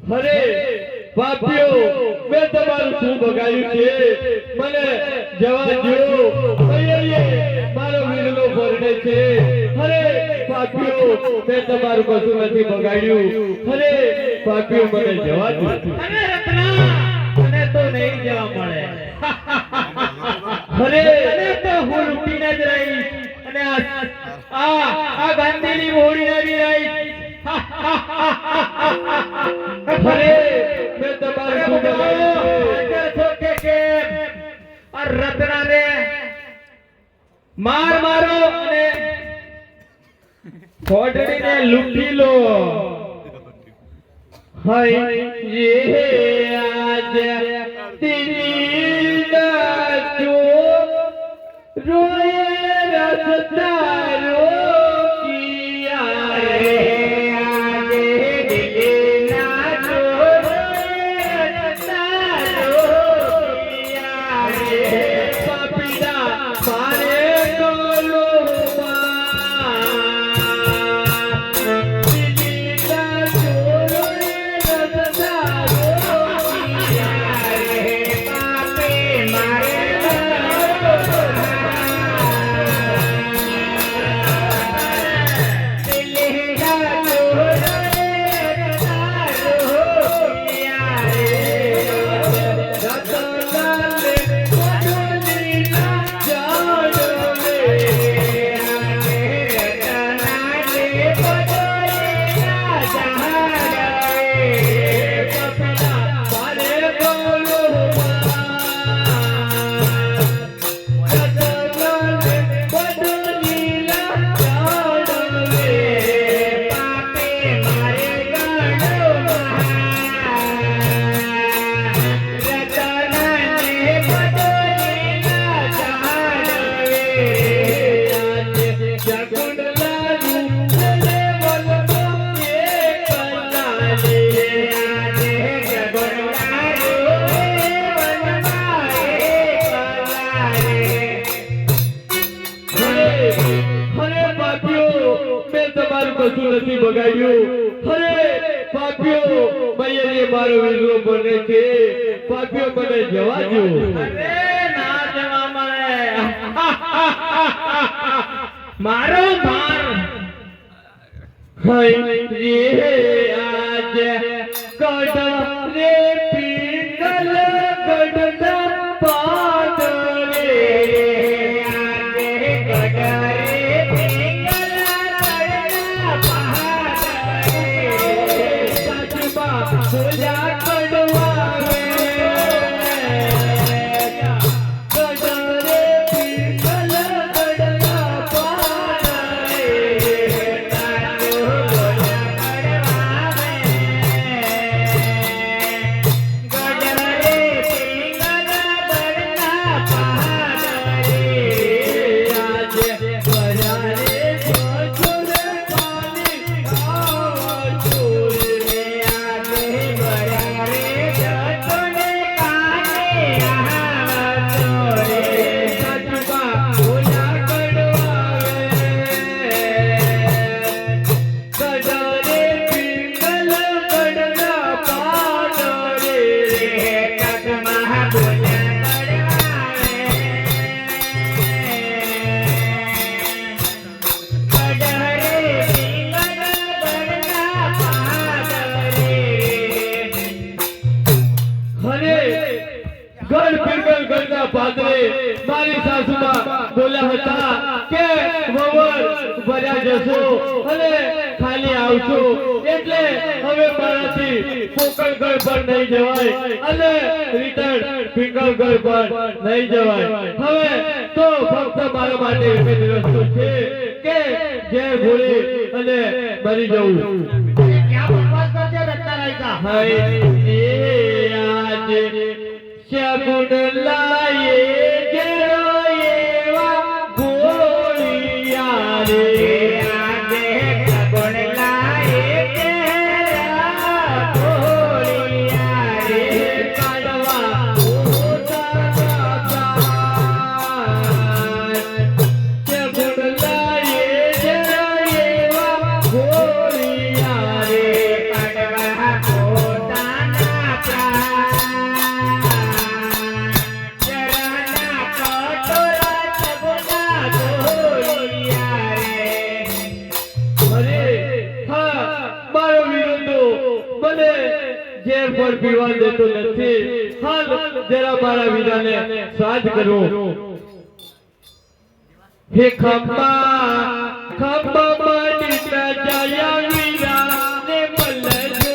અરે પાપીઓ મેં તમારું શું બગાડ્યું છે મને જવા દો અહીંયા મારો વીરલો પરણે છે અરે પાપીઓ મેં તમારું કશું નથી બગાડ્યું અરે પાપીઓ મને જવા દો અરે રત્ના તને તો નહીં જવા મળે અરે તને તો હું લૂટીને જ રહીશ અને આ ગાંધીની હોળીને બી રહીશ અરે મેં તમારું શું બગાડ્યું છો કે આ રત્નાને મારો અને ફોડડીને લૂંટી લો હાય યે આજ દિલ જો રોએ રસતા રો કિયા રે આજ દિલ ના જો રોએ રસતા રો કિયા રે પાપીડા મારે ગોલો કશું નથી બગાડ્યું અરે પાપીઓ મૈયે મારો વીરલો બને છે પાપીઓ મને જવા દો અરે ના જવા મળે મારો માર હાય યે આજ કડરે પીંગલ કડના પાદ રે પૂજા કરવા રે કડરે પીંગલ કડના પાદ મારી સાસુમાં બોલ્યા હતા કે વવર ભર્યા જશો અને ખાલી આવશો એટલે હવે મારાથી પોકળગઢ પર નહીં જવાય અને રિટર્ન પિંગલગઢ પર નહીં જવાય હવે તો ફક્ત મારા માટે એક જ રસ્તો છે કે ઝેર ઘોળી અને મરી જવું ક્યાં બકવાસ કરશે રત્ના રાયકા હાય એ આજે શગુન લાયે જેરો એવા ગોળિયા રે આજે શગુન લાયે જેરા ગોળિયા રે કાઢવા ઉતારતા શગુન લાયે જેરો એવા ગોળિયા રે કાઢવા મને ઝેર પણ પીવા દેતો નથી. હાલ જરા મારા વીરાને સાજ કરો. હે ખંભા ખંભા મારી પ્રજાયા વીરાને મલજો.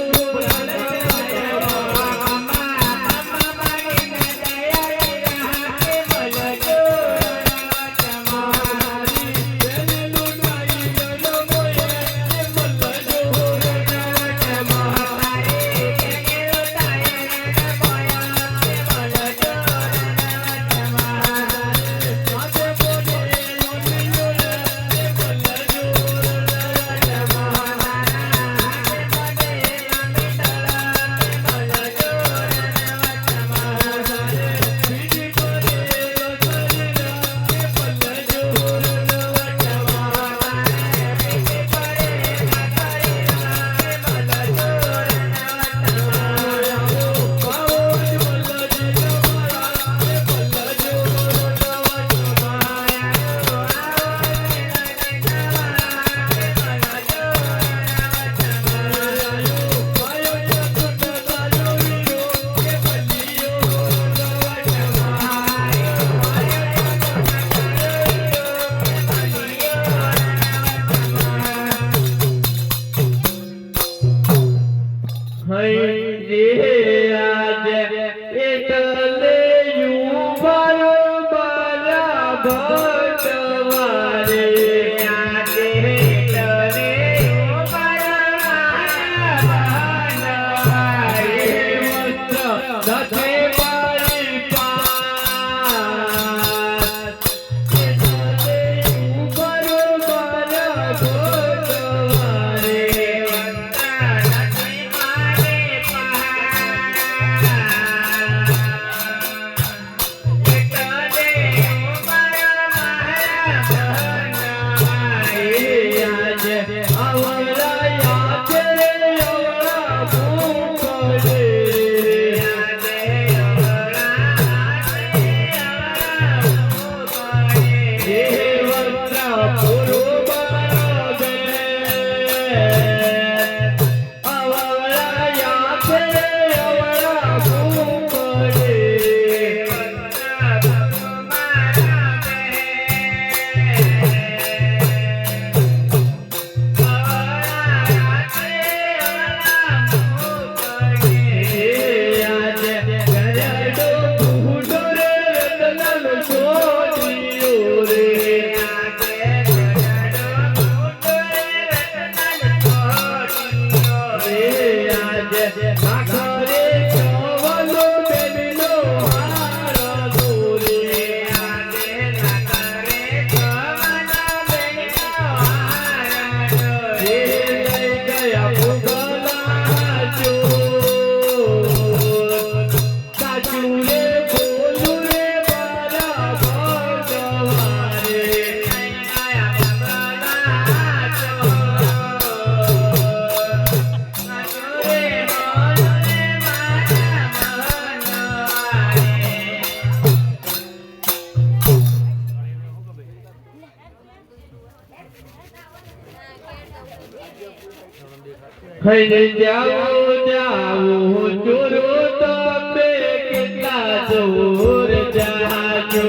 ખઈને જાઓ જાઓ ચોરો તમે કેટલા દૂર જાજો.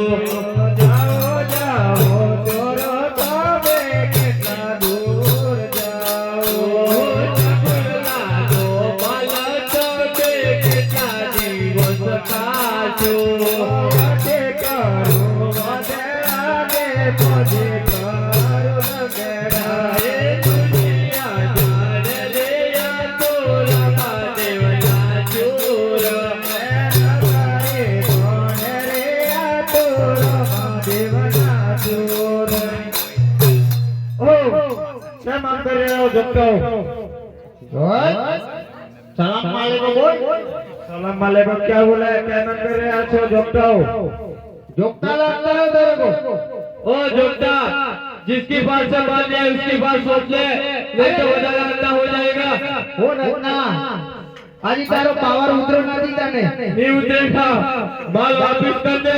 જાઓ જાઓ ચોરો તમે કેટલા દૂર જાઓ. ચકલાનો મલ તમે કેટલા દિવસ કાજો. વધે કરો વધે આગે પછી કરો લગેડા. એ દુનિયા જાણે રે આ તોરા મહાદેવના ચોર. તારે કોણે રે આ તોરો મહાદેવના ચોર. ઓ કેમ આમ કરી રહ્યો જપતો? सलाम वालेकुम बोल. सलाम वालेकुम क्या बोला है? क्या मन कर रहे हो जोगता हो? जोगता लगता है तेरे को? ओ जोगता, जिसकी बात से बात है उसकी बात सोच ले, नहीं तो बड़ा अंधा हो जाएगा. हो ना आज तारो पावर उतरो नहीं तने. नहीं उतरेगा. बाल वापिस कर दे.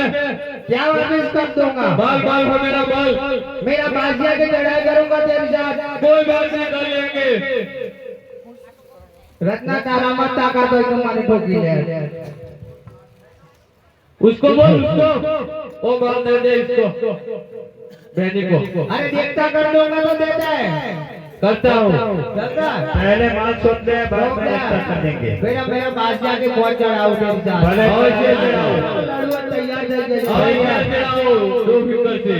क्या वापिस कर दूंगा? बाल बाल हो मेरा बाल. मेरा बाजिया के चढ़ाई करूंगा तेरे साथ. कोई बात नहीं कर लेंगे. रत्ना तारा मत ताका तो तुम्हारे ठोकी ले उसको बोल उसको वो बाल दे दे इसको बहनी को। अरे देखता कर दूंगा तो देता है करता हूँ। करता है। पहले माल सुन ले बाद में रक्षा कर देंगे। मेरा पास जाके पहुंच चढ़ाओ तेरे साथ भले और ये चढ़ाओ। लड़ुआ तैयार है और क्या चढ़ाओ दो फिकर से।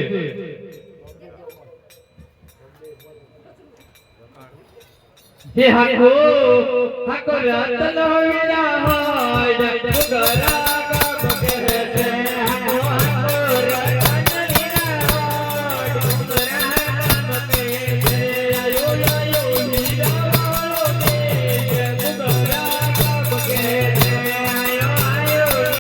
हे हको रतन वीरा हाय जगरा